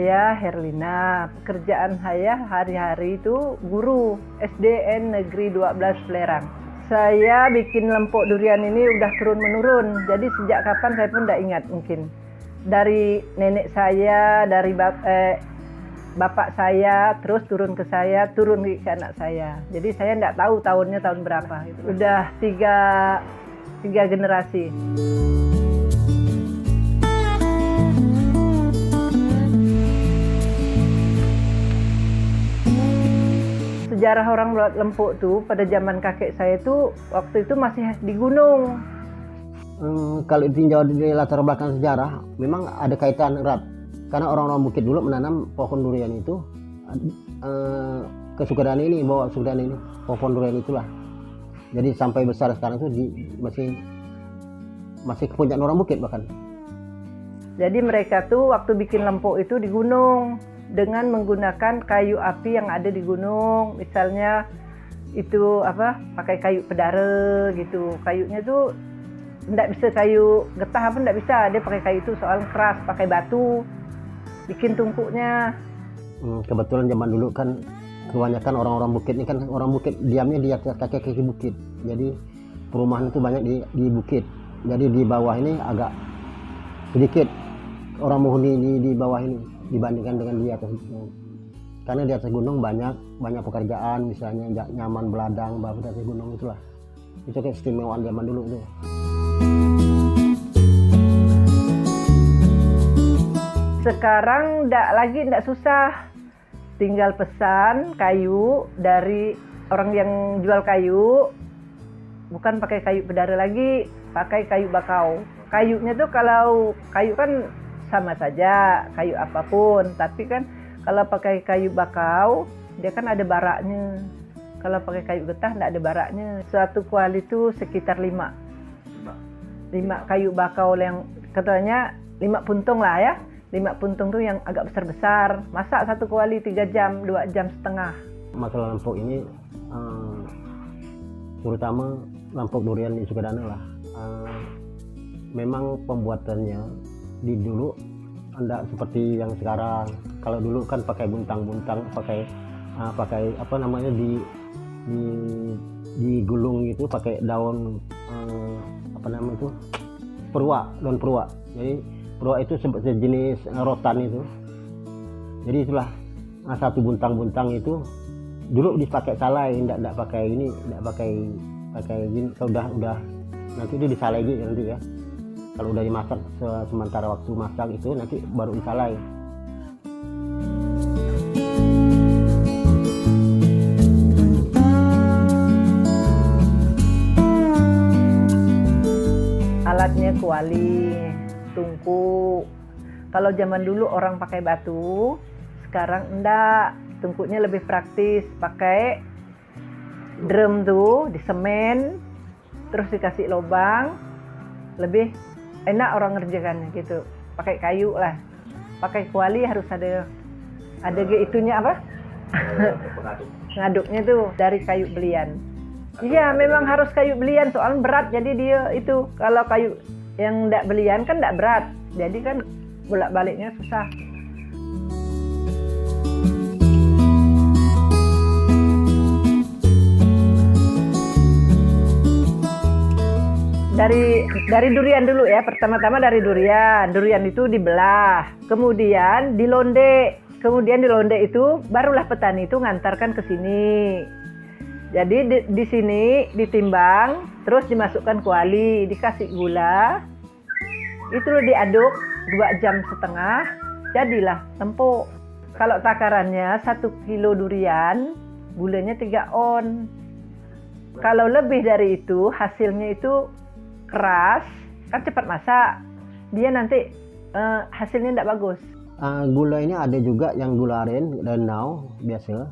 saya Herlina. Pekerjaan saya hari-hari itu guru SDN Negeri 12 Plerang. Saya bikin lempok durian ini udah turun-menurun. Jadi sejak kapan saya pun tidak ingat mungkin. Dari nenek saya, dari bapak saya, terus turun ke saya, turun ke anak saya. Jadi saya tidak tahu tahunnya tahun berapa. Udah tiga generasi. Sejarah orang buat lempok tuh pada zaman kakek saya tuh waktu itu masih di gunung. Kalau ditinjau dari latar belakang sejarah, memang ada kaitan erat. Karena orang-orang Bukit dulu menanam pohon durian itu ke Sukadana ini, bawa Sukadana ini, pohon durian itulah. Jadi sampai besar sekarang itu masih kepunyaan orang Bukit bahkan. Jadi mereka tuh waktu bikin lempok itu di gunung dengan menggunakan kayu api yang ada di gunung. Misalnya itu pakai kayu pedare gitu. Kayunya tuh enggak bisa kayu getah apa enggak bisa. Dia pakai kayu itu soal keras, pakai batu. Bikin tungkuknya. Kebetulan zaman dulu kan kebanyakan orang-orang Bukit ini kan orang Bukit diamnya di atas kaki-kaki bukit. Jadi perumahan itu banyak di bukit. Jadi di bawah ini agak sedikit orang menghuni di bawah ini dibandingkan dengan di atas gunung. Karena di atas gunung banyak pekerjaan, misalnya nyaman beladang, di atas gunung itulah. Itu keistimewaan zaman dulu itu. Sekarang enggak susah. Tinggal pesan kayu dari orang yang jual kayu. Bukan pakai kayu pedare lagi, pakai kayu bakau. Kayunya tuh kalau kayu kan sama saja, kayu apapun. Tapi kan kalau pakai kayu bakau, dia kan ada baraknya. Kalau pakai kayu getah enggak ada baraknya. Satu kuali itu sekitar 5 kayu bakau yang katanya 5 puntung lah ya. 5 puntung tuh yang agak besar-besar. Masak satu kuali 3 jam, 2 jam setengah. Masalah lempok ini terutama lempok durian di Sukadana lah. Memang pembuatannya di dulu enggak seperti yang sekarang. Kalau dulu kan pakai buntang-buntang, pakai apa namanya digulung gitu, pakai daun apa namanya itu, daun perua. Jadi perua itu sejenis rotan itu. Jadi itulah satu buntang-buntang itu dulu dipakai salai, enggak pakai ini, enggak pakai gini. Kalau udah nanti itu disalai gitu nanti ya. Kalau udah dimasak sementara waktu masak itu nanti baru disalai. Alatnya kuali, tungku. Kalau zaman dulu orang pakai batu, sekarang enggak. Tungkunya lebih praktis, pakai drum tuh, disemen, terus dikasih lubang, lebih enak orang ngerjakannya gitu. Pakai kayu lah, pakai kuali harus ada itunya apa? Ngaduknya tuh dari kayu belian. Iya, memang harus kayu belian soalnya berat. Jadi dia itu kalau kayu yang enggak belian kan enggak berat. Jadi kan bolak-baliknya susah. Dari durian dulu ya, pertama-tama dari durian itu dibelah, kemudian dilonde itu barulah petani itu ngantarkan ke sini. Jadi di sini ditimbang, terus dimasukkan kuali, dikasih gula, itu diaduk 2 jam setengah, jadilah lempok. Kalau takarannya 1 kilo durian, gulanya 3 on. Kalau lebih dari itu, hasilnya itu keras, kan cepat masak, dia nanti hasilnya tidak bagus. Gula ini ada juga yang gula aren dan nau biasa,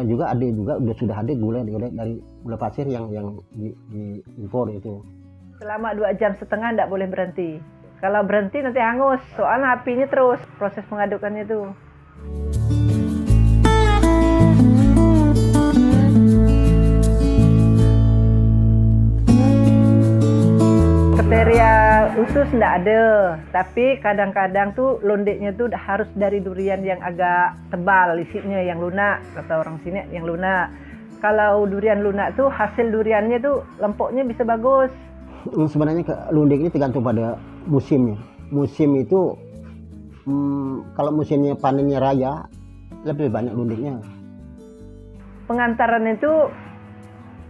juga sudah ada gula dari gula pasir yang diimpor itu. Selama 2 jam setengah tidak boleh berhenti. Kalau berhenti nanti hangus, soalnya apinya terus proses pengadukannya itu. Kriteria khusus ndak ada, tapi kadang-kadang tuh londeknya tuh harus dari durian yang agak tebal isinya, yang lunak, kata orang sini yang lunak. Kalau durian lunak tuh hasil duriannya tuh lempoknya bisa bagus. Sebenarnya lundek ini tergantung pada musimnya. Musim itu kalau musimnya panennya raya lebih banyak lundeknya. Pengantaran itu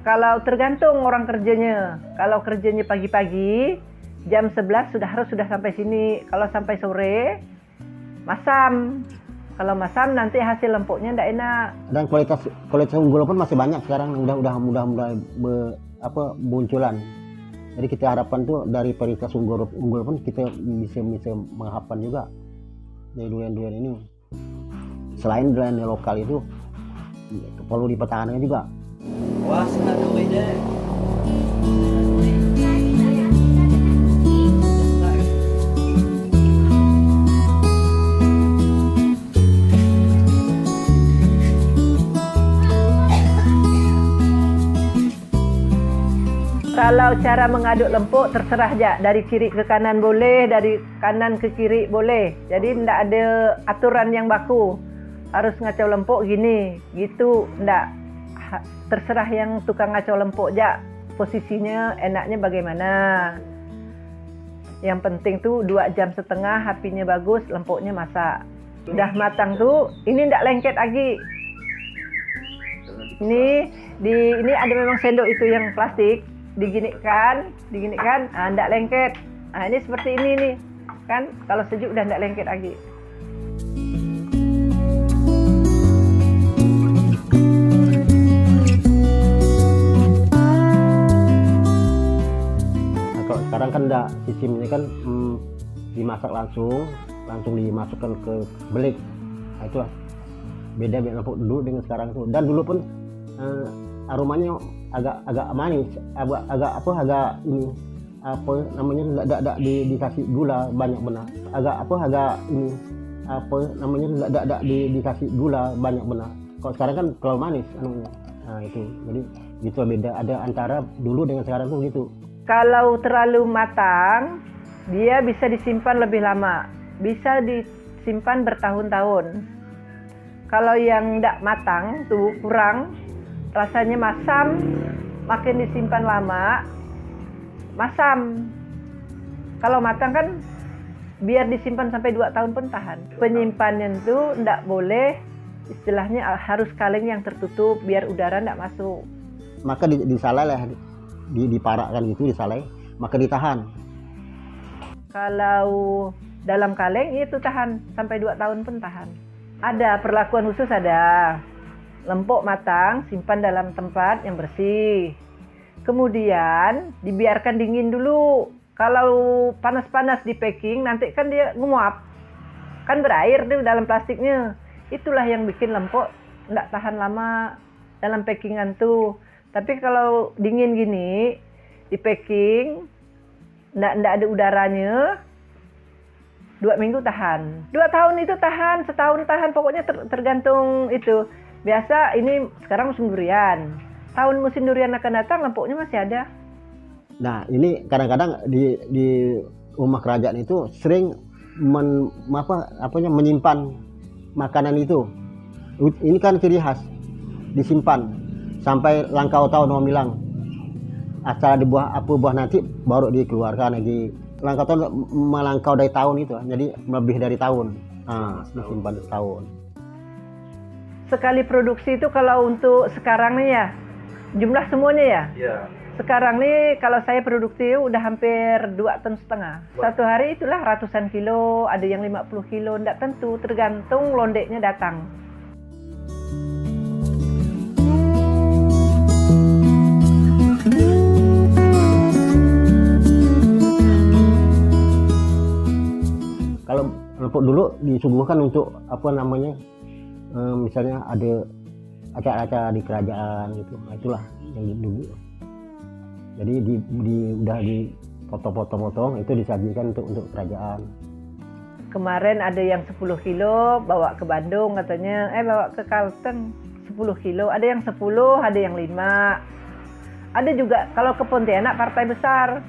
kalau tergantung orang kerjanya. Kalau kerjanya pagi-pagi jam 11 sudah sampai sini. Kalau sampai sore masam. Kalau masam nanti hasil lempoknya ndak enak. Dan kualitas unggul pun masih banyak sekarang, udah munculan. Jadi kita harapkan tuh dari varietas unggul pun kita bisa mengharapkan juga dari durian ini. Selain durian lokal itu perlu dipertahankan juga. Wah, senang beda. Kalau cara mengaduk lempuk terserah aja, dari kiri ke kanan boleh, dari kanan ke kiri boleh. Jadi ndak ada aturan yang baku. Harus ngacau lempuk gini, gitu, ndak. Terserah yang tukang ngacau lempuk aja, posisinya enaknya bagaimana. Yang penting tuh 2,5 jam, apinya bagus, lempuknya masak. Udah matang tuh, ini ndak lengket lagi. Ini ada memang sendok itu yang plastik. Diginikan, ndak lengket. Nah, ini seperti ini nih, kan? Kalau sejuk udah ndak lengket lagi. Nah, kalau sekarang kan ndak, sistemnya kan dimasak langsung dimasukkan ke belik. Nah, itu beda lempuk dulu dengan sekarang tuh. Dan dulu pun aromanya agak manis, agak dikasih gula banyak benar. Dikasih gula banyak benar. Kalau sekarang kan terlalu manis anunya. Nah, itu. Jadi gitu beda, ada antara dulu dengan sekarang tuh gitu. Kalau terlalu matang, dia bisa disimpan lebih lama. Bisa disimpan bertahun-tahun. Kalau yang tidak matang tuh kurang, rasanya masam, makin disimpan lama, masam. Kalau matang kan biar disimpan sampai 2 tahun pun tahan. Penyimpanan itu tidak boleh, istilahnya harus kaleng yang tertutup biar udara tidak masuk. Maka disalai lah, diparakkan gitu, disalai, maka ditahan. Kalau dalam kaleng itu tahan sampai 2 tahun pun tahan. Ada perlakuan khusus, ada. Lempuk matang, simpan dalam tempat yang bersih. Kemudian dibiarkan dingin dulu. Kalau panas-panas di packing, nanti kan dia nguap. Kan berair di dalam plastiknya. Itulah yang bikin lempuk nggak tahan lama dalam packingan tuh. Tapi kalau dingin gini, di packing, nggak ada udaranya, 2 minggu tahan. 2 tahun itu tahan, setahun tahan, pokoknya tergantung itu. Biasa ini sekarang musim durian. Tahun musim durian akan datang, lempuknya masih ada. Nah, ini kadang-kadang di rumah kerajaan itu sering menyimpan makanan itu. Ini kan ciri khas, disimpan sampai langkau tahun orang bilang. Asal buah nanti baru dikeluarkan lagi. Langkau tahun melangkau dari tahun itu, jadi lebih dari tahun. Nah, disimpan setahun. Sekali produksi itu kalau untuk sekarang nih ya, jumlah semuanya ya? Iya. Sekarang nih kalau saya produksi udah hampir 2,5 ton. Satu hari itulah ratusan kilo, ada yang 50 kilo, enggak tentu, tergantung londeknya datang. Kalau lempuk dulu disuguhkan untuk misalnya ada acara-acara di kerajaan gitu. Nah, itulah yang dulu. Jadi udah dipotong-potong itu disajikan untuk kerajaan. Kemarin ada yang 10 kilo bawa ke Bandung katanya, bawa ke Kalteng 10 kilo. Ada yang 10, ada yang 5. Ada juga kalau ke Pontianak partai besar.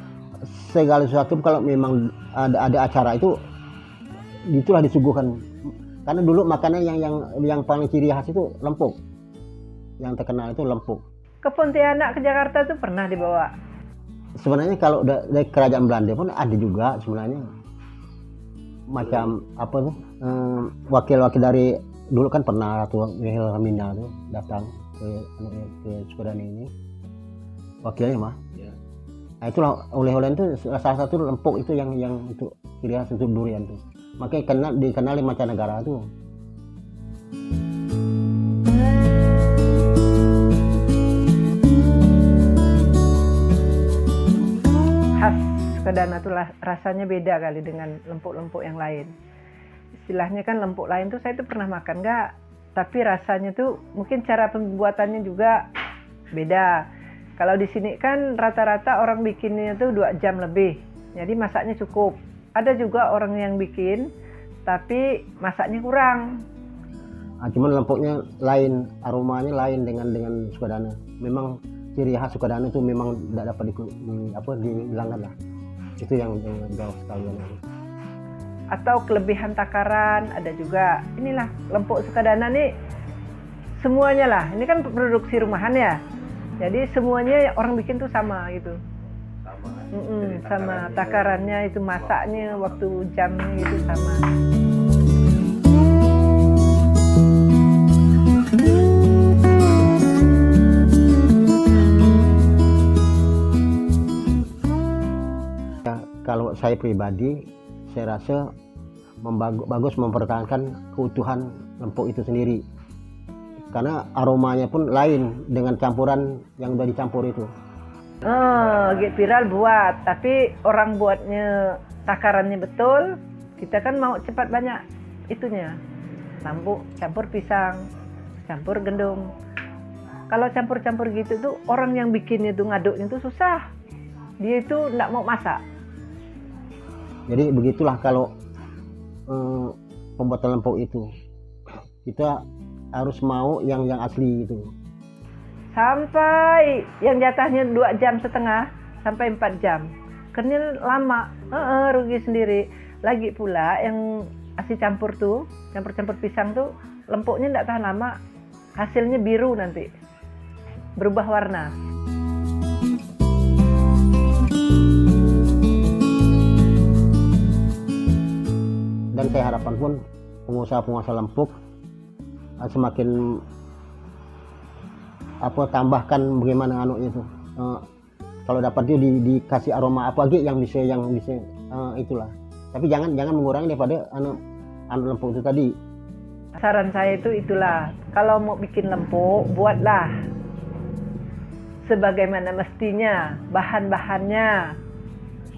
segala sesuatu kalau memang ada acara itulah disuguhkan. Karena dulu makanan yang paling ciri khas itu lempuk. Yang terkenal itu lempuk. Ke Pontianak, ke Jakarta tuh pernah dibawa? Sebenarnya kalau dari kerajaan Belanda pun ada juga sebenarnya. Macam apa tuh, wakil-wakil dari dulu kan pernah Ratu Wilhelmina tuh datang ke Sukadana ini. Wakilnya mah. Ya. Nah itulah oleh-oleh itu salah satu lempuk itu yang untuk ciri khas untuk durian tuh. Makanya dikenali mancanegara tuh. Khas Sukadana tuh rasanya beda kali dengan lempuk-lempuk yang lain. Istilahnya kan lempuk lain tuh saya tuh pernah makan nggak, tapi rasanya tuh mungkin cara pembuatannya juga beda. Kalau di sini kan rata-rata orang bikinnya tuh 2 jam lebih, jadi masaknya cukup. Ada juga orang yang bikin, tapi masaknya kurang. Cuman lempuknya lain, aromanya lain dengan Sukadana. Memang ciri khas Sukadana itu memang tidak dapat dihilangkan lah. Itu yang jauh sekali. Atau kelebihan takaran ada juga. Inilah lempuk Sukadana nih semuanya lah. Ini kan produksi rumahan ya. Jadi semuanya orang bikin tuh sama gitu. Sama takarannya itu, masaknya, waktu jamnya itu sama. Ya, kalau saya pribadi, saya rasa bagus mempertahankan keutuhan lempuk itu sendiri. Karena aromanya pun lain dengan campuran yang udah dicampur itu. Gek viral buat, tapi orang buatnya takarannya betul. Kita kan mau cepat banyak itunya. Campur pisang, campur gendung. Kalau campur-campur gitu tuh orang yang bikinnya tuh ngaduknya tuh susah. Dia itu nggak mau masak. Jadi begitulah kalau pembuatan lempuk itu. Kita harus mau yang asli itu. Sampai yang jatahnya 2,5 jam sampai 4 jam. Karena lama, rugi sendiri. Lagi pula yang asli campur pisang tuh lempuknya nggak tahan lama, hasilnya biru nanti, berubah warna. Dan saya harapkan pun pengusaha lempuk semakin tambahkan bagaimana itu kalau dapat dia dikasih aroma apa lagi yang bisa itulah, tapi jangan mengurangi daripada lempuk itu tadi. Saran saya itulah, kalau mau bikin lempuk buatlah sebagaimana mestinya, bahan-bahannya,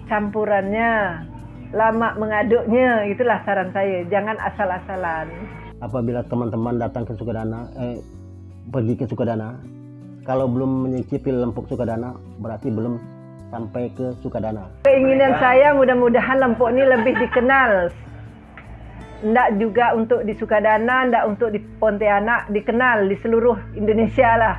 campurannya, lama mengaduknya, itulah saran saya, jangan asal-asalan. Apabila teman-teman datang ke Sukadana, pergi ke Sukadana, kalau belum menyicipi lempuk Sukadana, berarti belum sampai ke Sukadana. Keinginan saya mudah-mudahan lempuk ini lebih dikenal. Nggak juga untuk di Sukadana, nggak untuk di Pontianak, dikenal di seluruh Indonesia lah.